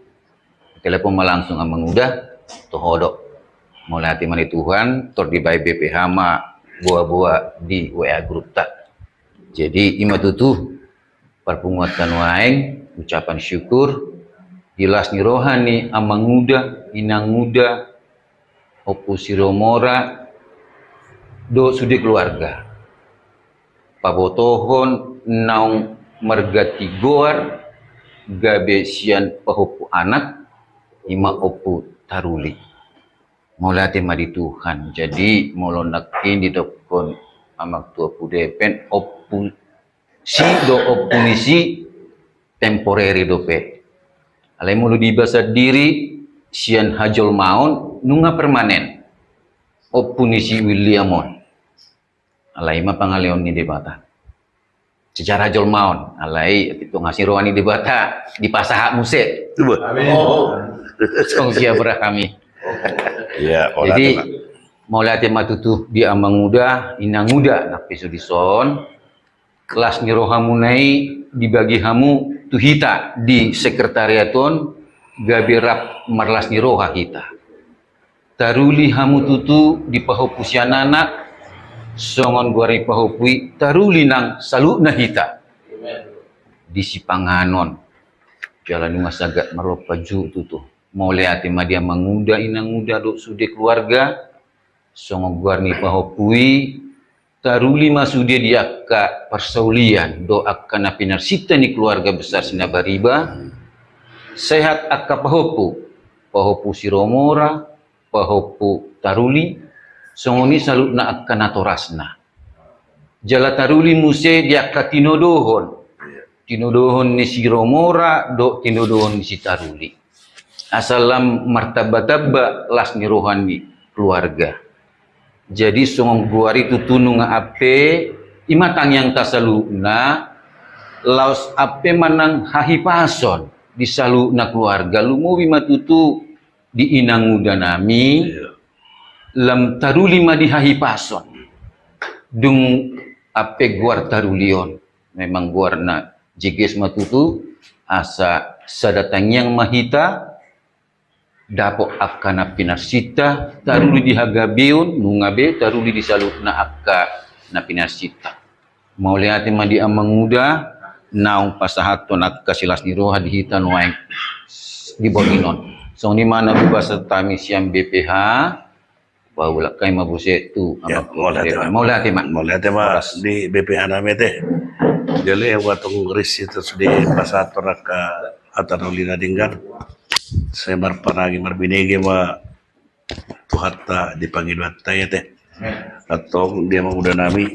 telepon langsung amang muda toho do mau hati mani Tuhan tor di bay BPH ma buah-buah di WA grup tak jadi ima tutu perpungutan waeng ucapan syukur jelas ni rohani amang muda inang muda Opu Siromora do sudi keluarga pabotohon naung mergati goar gabe sian pahopu anak ima opu taruli. Mulate madi Tuhan. Jadi molonakin di dokon amak tua pudepen opu si do opu misi temporary dope. Alai mulu di bahasa diri sian hajol maun nunga permanen. Opu nisi Williamon. Alai ma pangaleon ni debata. Secara hajol maun. Alai itu ngasih rohani debata di pasahak musik. Amin. Song sia berah kami. Ya, Jadi maulate matutu di amang muda, inang muda nak pesudison. Kelas nirohamunai dibagi hamu tuhita di sekretariaton gabirap marlas niroha kita. Taruli hamu tutu di pahopusian anak songon guari pahopui taruli nang saluna hita. Di Sipanganon jalan masagat maropaju tutu. Mulai hati madia manguda inang muda dok sude keluarga songo guarni pahopui taruli masude diakka persaulian do akka napinarsita ni keluarga besar Sinabariba sehat akka pahopu Siromora pahopu taruli songo ni salutna akka natorasna jala taruli muse diakka tinodohon ni Siromora do tinodohon ni si taruli. Asalam martabatabba las ni rohani keluarga. Jadi songong guari tutunu nga ape imatang yang tasaluna laos ape manang hahipason di saluna keluarga lumuwi matutu di inang muda nami lam taruli ma di hahipason dung ape guar tarulion memang guar na jiges matutu asa sadatang yang mahita dapo akkana pinarsita taruli di hagabeon nungabe taruli di salutna akka na pinarsita mauliate madi amang muda naung pasahaton akka silas ni roha dihitan waeng di Borginon so ni mana bubasa tami siam BPH baula kay mabuse tu maulate ma di BPH nami teh jadi watong risi itu di pasahaton akka atanolina dinggan saya berpanagi berbinege ma tuhatta dipanggil ya teh atau dia mau udah nami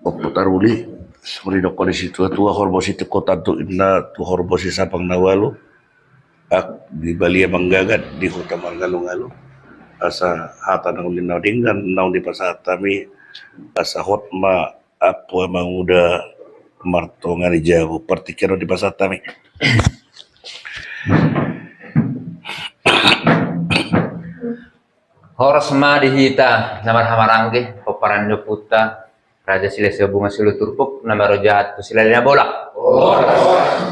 oputaruli semuri dokon di situ tua horbosi tu kota tu inna tu horbosi sapang nawalu ak di Bali manggagat di kota Margalungalu asa hata nang linaw dinggan naung di pasat kami asa hot ma apa emang udah martongan jauh pertikero di pasat kami. Horos ma dihita namar hamarangge peparan puta Raja Silesya bunga silu turpuk namaro jahat tu silalina bola.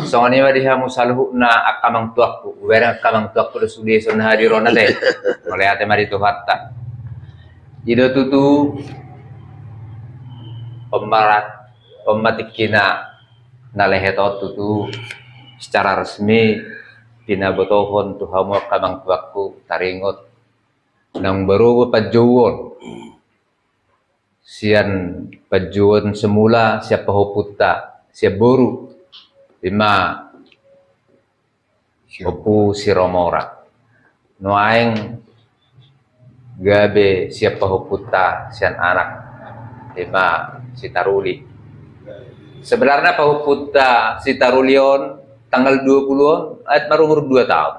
Songoni ma dihamu saluhna akamang tuakku werang akamang tuakku do sudi son hadirona teh oleh ate mari tu hatta ido tutu pematikina nalehetot tutu secara resmi pinabotohon tu hamu akamang tuakku taringot nang baru pajuwon sian pajuwon semula siapa hoputa siap buru lima opu Siromora noaeng gabe siapa hoputa sian anak lima si Taruli sebenarnya pahuputa si Tarulion tanggal 20 baru umur 2 tahun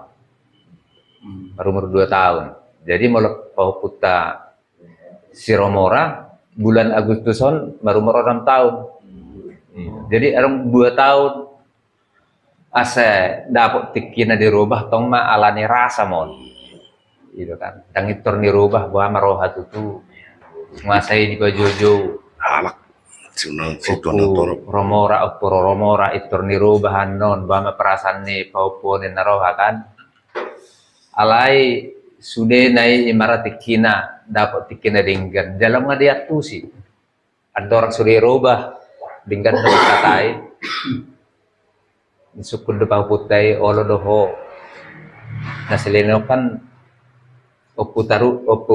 baru umur 2 tahun. Jadi mau pahuputa Siromora bulan Agustuson baru umur 6 tahun. Jadi orang 2 tahun ase dapat tikina dirubah tong ma alani rasa mon. Gitu kan. Tang itor dirubah bahwa maroha tutu ngasai di bajojo alak Romora Romora itor dirubah non bahwa perasaan ni paupunin naroha kan. Alai sudah naik imarat tikina dapat tikina dinggan dalam ngadiat tu sih ada orang sudah rubah dinggan dapat katai sukul depan putai olo doho nasileno kan opu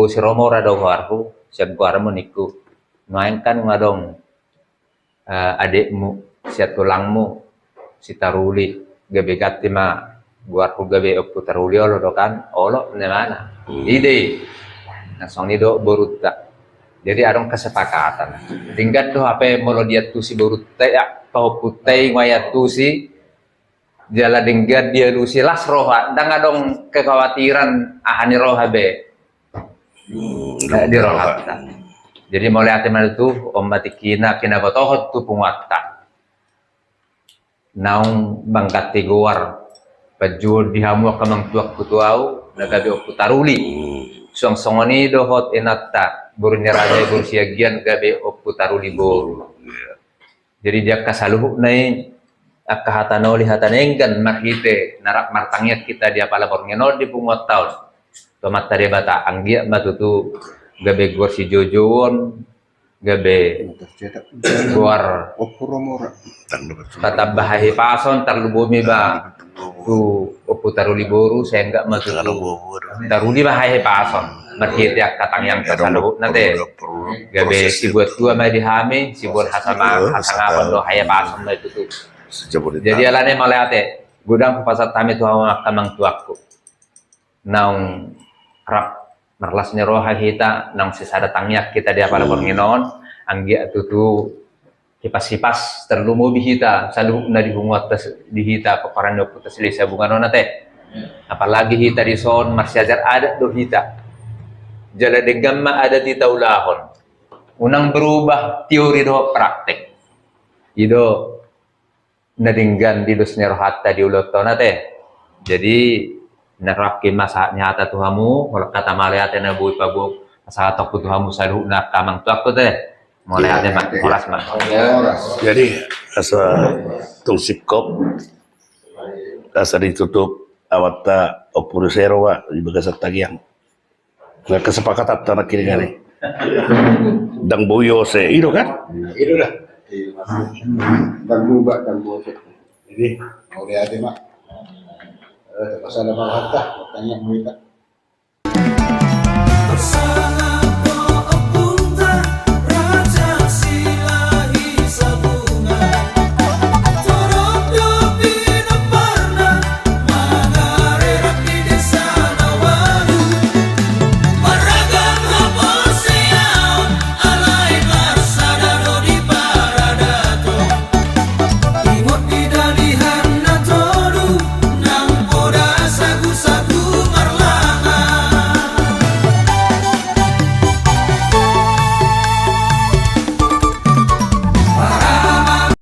Siromora doho arhu siap gua meniku main kan ngadong adikmu, si tulangmu, si Taruli, gabe gatti ma guarku gabe oppu Taruli olo do kan, olo ne mana? Ide, langsung ni do borutta. Jadi ada kesepakatan. Tinggal tuh apa mau dia tuh si borutta ya, kau putih mayat tuh si jala denggat dia lu si las roha, dan adong kekhawatiran ahani roha be. Di roha. Jadi mulai hati mana itu om batikina kina gotohot tu pungatta. Naung bangkat tigawar pajur dihamu kamang tuak kutuau nagabi okku Taruli. Song songoni dohot enatta burnya raja bur siagian gabe okku Taruli bor. Jadi dia kasaluhuk nai akahatano lihatanenggan marhite narak martangnya kita dia pala borngenod di pungot tahun. Tomat tadi bata anggia matutu gabe gor si Jojoon gabe gor kata bahahi pason tarlubumi ba tu opu Taruli boru saya enggak matutu Taruli bahahi pason marhite katang yang kasaluhuk nanti gabe si buat dua mai dihami si buat hasama hasangapon do haya pason mai tutu. Jadi alane maleate gudang pasat tami tu hawa kamang tuakku. Naung rap marlasnya roha kita nang sisa datangnya kita dia pada bornginon anggia tutu kipas-kipas terlumu bihita salu na dihungot dihita paparano putas lisa bunga teh. Apalagi hita di son marsiajar ada do hita. Jala degamma ada di taulahon. Unang berubah teori do praktek. Ido nadinggan di dosnya rohata di ulotona teh. Jadi naraki masa nyata tuhamu kalau kata maleate na bui pabuk masa takut tuhamu salu na kamang tuak teh. Maleate mak oras mak. Jadi asa tungsipkop asa ditutup awata opurusero wa di bagasat tagiang. Nah kesepakatan tanah kiri ngane. Dang boyo se ido kan? Itu dah. Dan bubak dan bosek. Jadi mau lihat mak. Pasal apa harta? Tanya mereka.